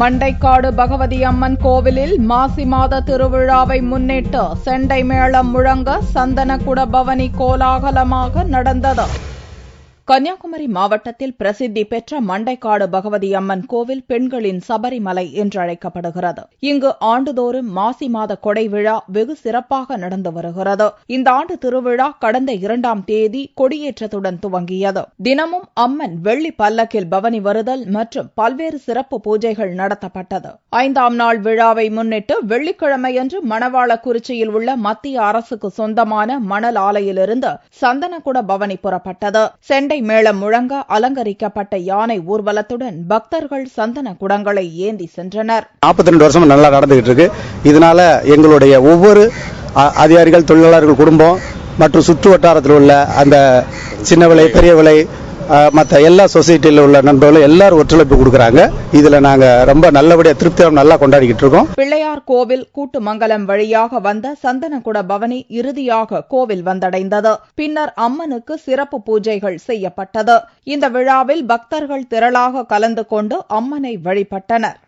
மண்டைக்காடு பகவதி அம்மன் கோவிலில் மாசி மாத திருவிழாவை முன்னிட்டு செண்டை மேளம் முழங்க சந்தனக்குட பவனி கோலாகலமாக நடந்தது. கன்னியாகுமரி மாவட்டத்தில் பிரசித்தி பெற்ற மண்டைக்காடு பகவதி அம்மன் கோவில் பெண்களின் சபரிமலை என்று அழைக்கப்படுகிறது. இங்கு ஆண்டுதோறும் மாசி மாத கொடை விழா வெகு சிறப்பாக நடந்து வருகிறது. இந்த ஆண்டு திருவிழா கடந்த 2ஆம் தேதி கொடியேற்றத்துடன் துவங்கியது. தினமும் அம்மன் வெள்ளி பல்லக்கில் பவனி வருதல் மற்றும் பல்வேறு சிறப்பு பூஜைகள் நடத்தப்பட்டது. 5ஆம் நாள் விழாவை முன்னிட்டு வெள்ளிக்கிழமையன்று மணவாளக்குறிச்சியில் உள்ள மத்திய அரசுக்கு சொந்தமான மணல் ஆலையிலிருந்து சந்தனக்குட பவனி புறப்பட்டது. செண்டை மேளம் முழங்க அலங்கரிக்கப்பட்ட யானை ஊர்வலத்துடன் பக்தர்கள் சந்தன குடங்களை ஏந்தி சென்றனர். 42 வருஷம் நல்லா நடந்துகிட்டு இருக்கு. இதனால எங்களுடைய ஒவ்வொரு அதிகாரிகள், தொழிலாளர்கள் குடும்பம் மற்றும் சுற்று வட்டாரத்தில் உள்ள அந்த சின்ன விலை, பெரிய விலை, மற்ற எல்லா சொசைட்டியில் உள்ள நண்பர்களும் எல்லாரும் ஒத்துழைப்பு கொடுக்கறாங்க. இதுல நாங்க ரொம்ப நல்லபடியா திருப்தியாக நல்லா கொண்டாடிக்கிட்டு இருக்கோம். பிள்ளையார் கோவில் கூட்டுமங்கலம் வழியாக வந்த சந்தனக்குட பவனி இறுதியாக கோவில் வந்தடைந்தது. பின்னர் அம்மனுக்கு சிறப்பு பூஜைகள் செய்யப்பட்டது. இந்த விழாவில் பக்தர்கள் திரளாக கலந்து கொண்டு அம்மனை வழிபட்டனர்.